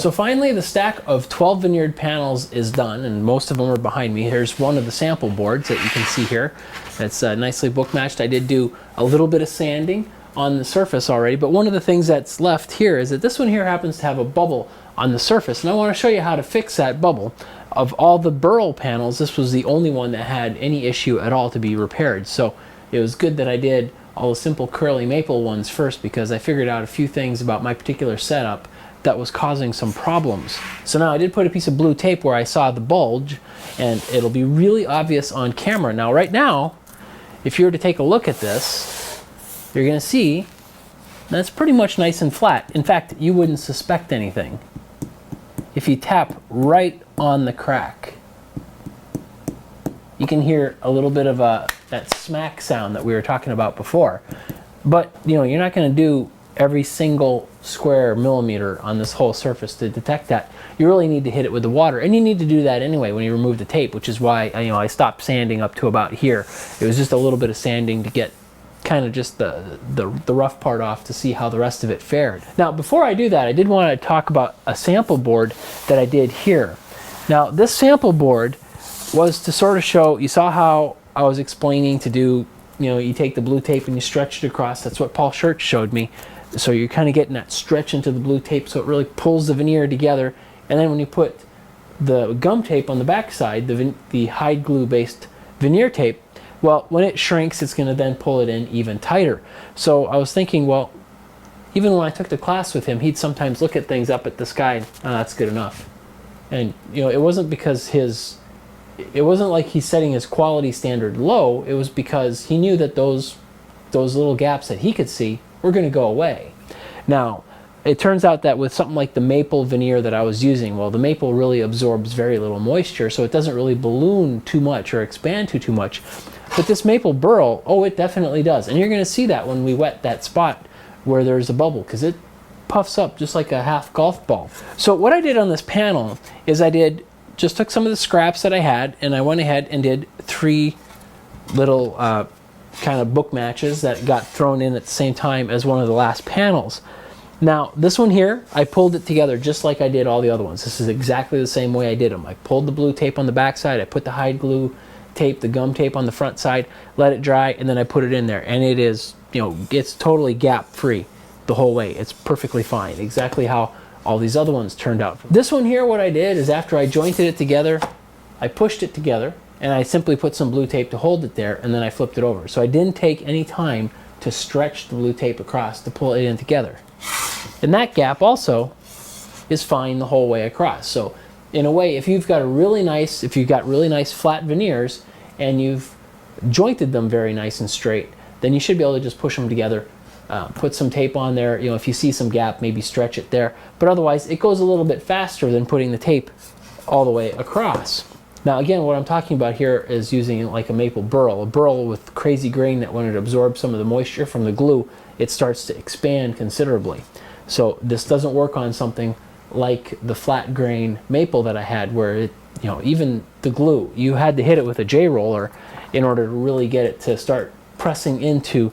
So finally, the stack of 12 veneered panels is done, and most of them are behind me. Here's one of the sample boards that you can see here. It's nicely book matched. I did do a little bit of sanding on the surface already, but one of the things that's left here is that this one here happens to have a bubble on the surface, and I want to show you how to fix that bubble. Of all the burl panels, this was the only one that had any issue at all to be repaired. So it was good that I did all the simple curly maple ones first, because I figured out a few things about my particular setup that was causing some problems. So now I did put a piece of blue tape where I saw the bulge, and it'll be really obvious on camera. Now right now, if you were to take a look at this, you're going to see that's pretty much nice and flat. In fact, you wouldn't suspect anything if you tap right on the crack. You can hear a little bit of that smack sound that we were talking about before. But you know, you're not going to do every single square millimeter on this whole surface to detect that. You really need to hit it with the water, and you need to do that anyway when you remove the tape, which is why I stopped sanding up to about here. It was just a little bit of sanding to get kind of just the rough part off to see how the rest of it fared. Now before I do that, I did want to talk about a sample board that I did here. Now this sample board was to sort of show, you saw how I was explaining to do, you take the blue tape and you stretch it across. That's what Paul Schurz showed me. So you're kind of getting that stretch into the blue tape so it really pulls the veneer together. And then when you put the gum tape on the back side, the hide glue based veneer tape, well, when it shrinks, it's going to then pull it in even tighter. So I was thinking, well, even when I took the class with him, he'd sometimes look at things up at the sky and, oh, that's good enough. And it wasn't because it wasn't like he's setting his quality standard low. It was because he knew that those little gaps that he could see were going to go away. Now, it turns out that with something like the maple veneer that I was using, well, the maple really absorbs very little moisture, so it doesn't really balloon too much or expand too much. But this maple burl, oh, it definitely does. And you're going to see that when we wet that spot where there's a bubble, because it puffs up just like a half golf ball. So what I did on this panel is I just took some of the scraps that I had, and I went ahead and did 3 little kind of book matches that got thrown in at the same time as one of the last panels. Now this one here, I pulled it together just like I did all the other ones. This is exactly the same way I did them. I pulled the blue tape on the back side, I put the hide glue tape, the gum tape on the front side, let it dry, and then I put it in there. And it is, it's totally gap free the whole way. It's perfectly fine, exactly how all these other ones turned out. This one here, what I did is after I jointed it together, I pushed it together, and I simply put some blue tape to hold it there, and then I flipped it over. So I didn't take any time to stretch the blue tape across to pull it in together. And that gap also is fine the whole way across. So in a way, if you've got really nice flat veneers and you've jointed them very nice and straight, then you should be able to just push them together. Put some tape on there. If you see some gap, maybe stretch it there. But otherwise, it goes a little bit faster than putting the tape all the way across. Now again, what I'm talking about here is using like a maple burl, a burl with crazy grain that when it absorbs some of the moisture from the glue, it starts to expand considerably. So this doesn't work on something like the flat grain maple that I had, where it, even the glue, you had to hit it with a J-roller in order to really get it to start pressing into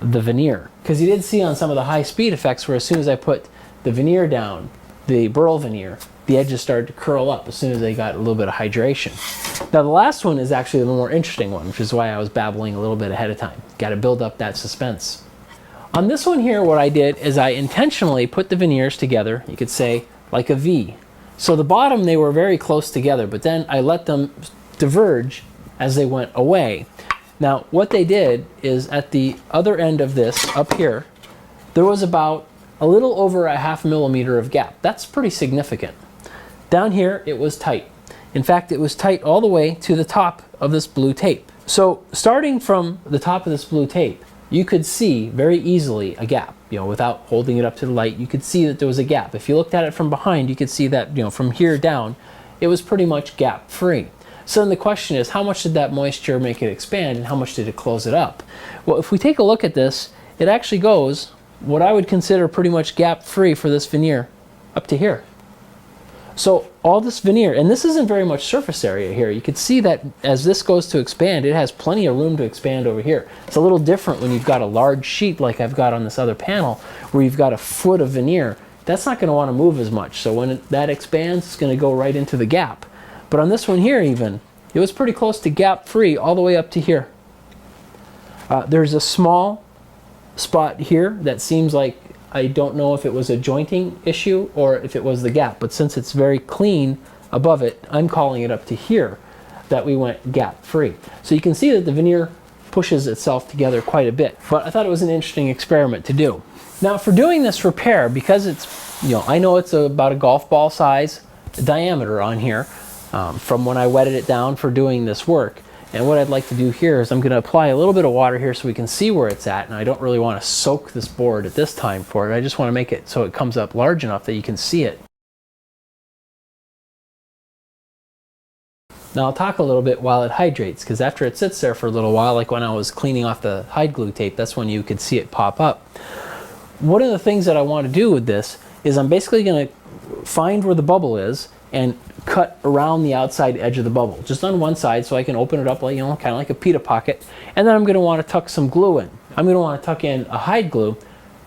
the veneer. Because you did see on some of the high speed effects where as soon as I put the veneer down, the burl veneer, the edges started to curl up as soon as they got a little bit of hydration. Now the last one is actually a little more interesting one, which is why I was babbling a little bit ahead of time. Got to build up that suspense. On this one here, what I did is I intentionally put the veneers together, you could say like a V. So the bottom, they were very close together, but then I let them diverge as they went away. Now what they did is at the other end of this up here, there was about a little over a ½ millimeter of gap. That's pretty significant. Down here it was tight. In fact, it was tight all the way to the top of this blue tape. So starting from the top of this blue tape, you could see very easily a gap. Without holding it up to the light, you could see that there was a gap. If you looked at it from behind, you could see that from here down, it was pretty much gap free. So then the question is, how much did that moisture make it expand and how much did it close it up? Well, if we take a look at this, it actually goes what I would consider pretty much gap free for this veneer up to here. So all this veneer, and this isn't very much surface area here. You can see that as this goes to expand, it has plenty of room to expand over here. It's a little different when you've got a large sheet like I've got on this other panel, where you've got a foot of veneer that's not going to want to move as much. So when that expands, it's going to go right into the gap. But on this one here even, it was pretty close to gap free all the way up to here. There's a small spot here that seems like, I don't know if it was a jointing issue or if it was the gap, but since it's very clean above it, I'm calling it up to here that we went gap free. So you can see that the veneer pushes itself together quite a bit, but I thought it was an interesting experiment to do. Now for doing this repair, because it's, I know it's about a golf ball size diameter on here from when I wetted it down for doing this work. And what I'd like to do here is I'm going to apply a little bit of water here so we can see where it's at. And I don't really want to soak this board at this time for it. I just want to make it so it comes up large enough that you can see it. Now I'll talk a little bit while it hydrates, because after it sits there for a little while, like when I was cleaning off the hide glue tape, that's when you could see it pop up. One of the things that I want to do with this is I'm basically going to find where the bubble is and cut around the outside edge of the bubble, just on one side, so I can open it up like, kind of like a pita pocket. And then I'm going to want to tuck some glue in. I'm going to want to tuck in a hide glue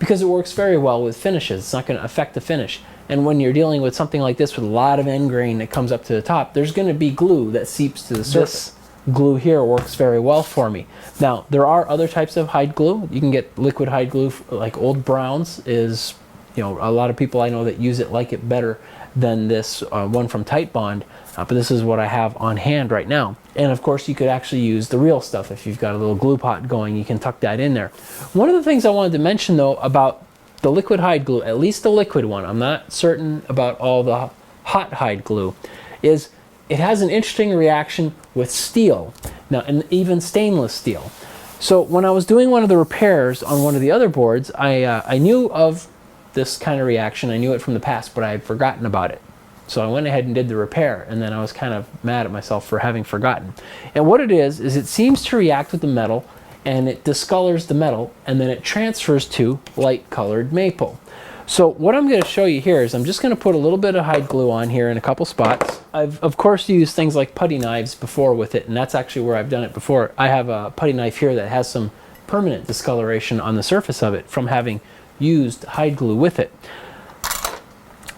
because it works very well with finishes. It's not going to affect the finish. And when you're dealing with something like this with a lot of end grain that comes up to the top, there's going to be glue that seeps to the surface. This glue here works very well for me. Now, there are other types of hide glue. You can get liquid hide glue, like Old Brown's is, a lot of people I know that use it like it better than this one from Tite Bond, but this is what I have on hand right now. And of course you could actually use the real stuff. If you've got a little glue pot going, you can tuck that in there. One of the things I wanted to mention though about the liquid hide glue, at least the liquid one, I'm not certain about all the hot hide glue, is it has an interesting reaction with steel, now, and even stainless steel. So when I was doing one of the repairs on one of the other boards, I knew of this kind of reaction. I knew it from the past, but I had forgotten about it. So I went ahead and did the repair, and then I was kind of mad at myself for having forgotten. And what it is it seems to react with the metal, and it discolors the metal, and then it transfers to light colored maple. So what I'm going to show you here is I'm just going to put a little bit of hide glue on here in a couple spots. I've of course used things like putty knives before with it, and that's actually where I've done it before. I have a putty knife here that has some permanent discoloration on the surface of it from having used hide glue with it.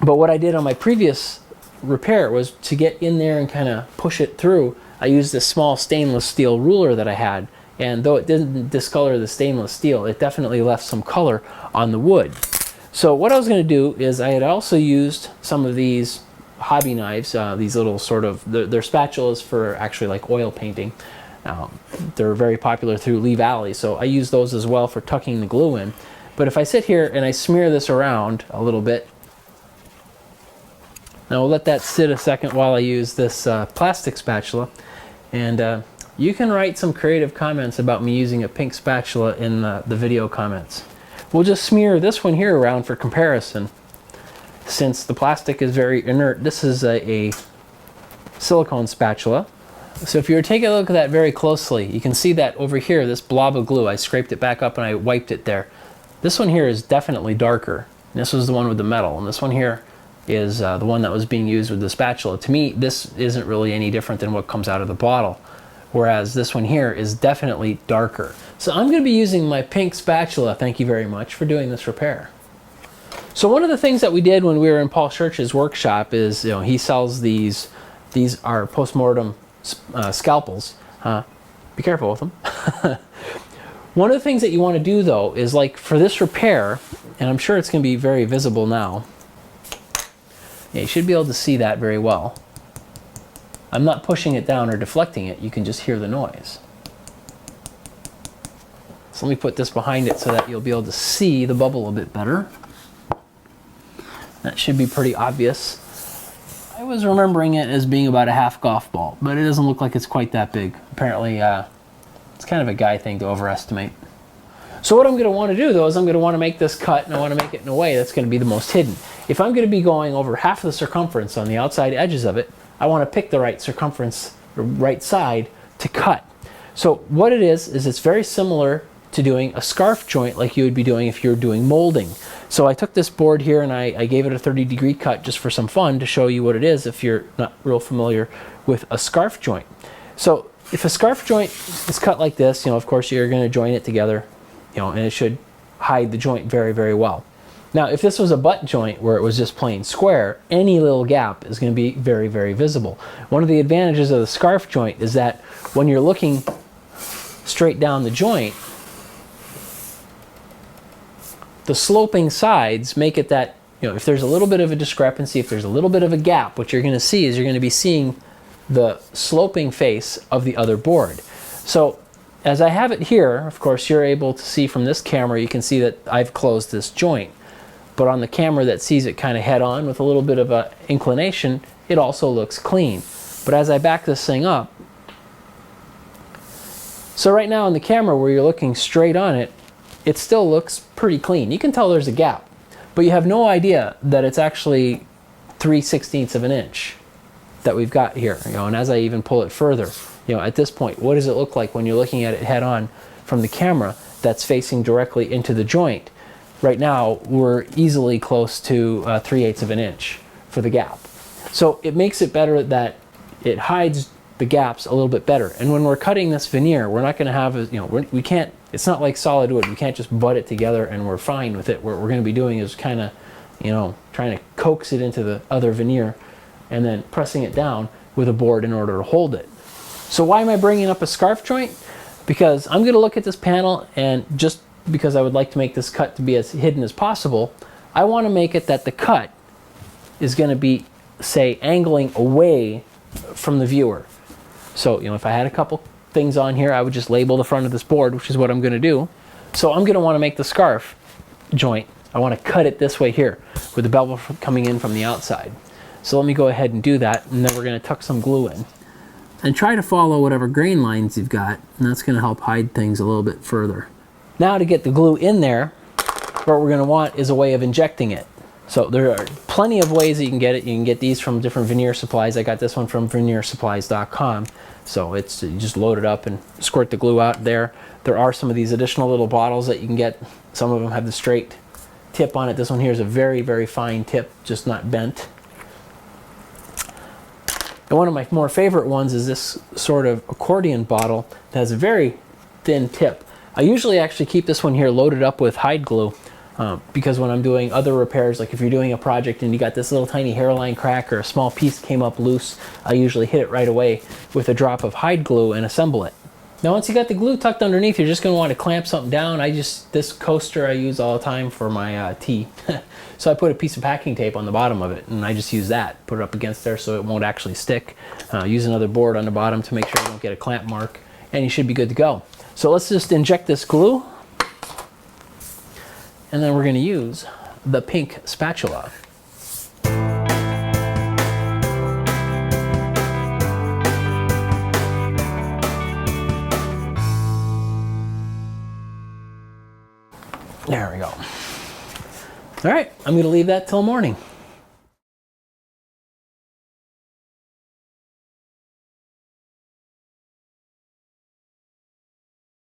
But what I did on my previous repair was to get in there and kind of push it through. I used this small stainless steel ruler that I had, and though it didn't discolor the stainless steel, it definitely left some color on the wood. So what I was going to do is I had also used some of these hobby knives, these little sort of, they're spatulas for actually like oil painting. They're very popular through Lee Valley, so I use those as well for tucking the glue in. But if I sit here and I smear this around a little bit, now we'll let that sit a second while I use this plastic spatula. And you can write some creative comments about me using a pink spatula in the video comments. We'll just smear this one here around for comparison. Since the plastic is very inert, this is a silicone spatula. So if you were to take a look at that very closely, you can see that over here, this blob of glue, I scraped it back up and I wiped it there. This one here is definitely darker. This was the one with the metal, and this one here is the one that was being used with the spatula. To me, this isn't really any different than what comes out of the bottle, whereas this one here is definitely darker. So I'm going to be using my pink spatula, thank you very much, for doing this repair. So one of the things that we did when we were in Paul Church's workshop is, he sells these are post-mortem scalpels. Be careful with them. One of the things that you want to do though is, like for this repair, and I'm sure it's going to be very visible now. Yeah, you should be able to see that very well. I'm not pushing it down or deflecting it, you can just hear the noise. So let me put this behind it so that you'll be able to see the bubble a bit better. That should be pretty obvious. I was remembering it as being about a half golf ball, but it doesn't look like it's quite that big. Apparently, it's kind of a guy thing to overestimate. So what I'm going to want to do though is I'm going to want to make this cut, and I want to make it in a way that's going to be the most hidden. If I'm going to be going over half the circumference on the outside edges of it, I want to pick the right circumference, the right side to cut. So what it is it's very similar to doing a scarf joint like you would be doing if you're doing molding. So I took this board here and I gave it a 30-degree cut just for some fun to show you what it is if you're not real familiar with a scarf joint. So if a scarf joint is cut like this, of course you're going to join it together, and it should hide the joint very, very well. Now, if this was a butt joint where it was just plain square, any little gap is going to be very, very visible. One of the advantages of the scarf joint is that when you're looking straight down the joint, the sloping sides make it that, if there's a little bit of a discrepancy, if there's a little bit of a gap, what you're going to see is you're going to be seeing the sloping face of the other board. So as I have it here, of course, you're able to see from this camera, you can see that I've closed this joint. But on the camera that sees it kind of head on with a little bit of an inclination, it also looks clean. But as I back this thing up, so right now on the camera where you're looking straight on it, it still looks pretty clean. You can tell there's a gap, but you have no idea that it's actually 3/16 of an inch that we've got here. And as I even pull it further, at this point, what does it look like when you're looking at it head on from the camera that's facing directly into the joint? Right now, we're easily close to 3/8 of an inch for the gap. So it makes it better that it hides the gaps a little bit better. And when we're cutting this veneer, we're not going to have, we can't, it's not like solid wood. We can't just butt it together and we're fine with it. What we're going to be doing is kind of, trying to coax it into the other veneer and then pressing it down with a board in order to hold it. So why am I bringing up a scarf joint? Because I'm going to look at this panel, and just because I would like to make this cut to be as hidden as possible, I want to make it that the cut is going to be, say, angling away from the viewer. So, if I had a couple things on here, I would just label the front of this board, which is what I'm going to do. So I'm going to want to make the scarf joint, I want to cut it this way here, with the bevel coming in from the outside. So let me go ahead and do that, and then we're going to tuck some glue in. And try to follow whatever grain lines you've got, and that's going to help hide things a little bit further. Now to get the glue in there, what we're going to want is a way of injecting it. So there are plenty of ways that you can get it. You can get these from different veneer supplies. I got this one from veneersupplies.com. So it's, you just load it up and squirt the glue out there. There are some of these additional little bottles that you can get. Some of them have the straight tip on it. This one here is a very, very fine tip, just not bent. And one of my more favorite ones is this sort of accordion bottle that has a very thin tip. I usually actually keep this one here loaded up with hide glue because when I'm doing other repairs, like if you're doing a project and you got this little tiny hairline crack or a small piece came up loose, I usually hit it right away with a drop of hide glue and assemble it. Now once you got the glue tucked underneath, you're just going to want to clamp something down. This coaster I use all the time for my tea. So I put a piece of packing tape on the bottom of it, and I just use that, put it up against there so it won't actually stick. Use another board on the bottom to make sure you don't get a clamp mark, and you should be good to go. So let's just inject this glue, and then we're going to use the pink spatula. There we go. All right, I'm going to leave that till morning.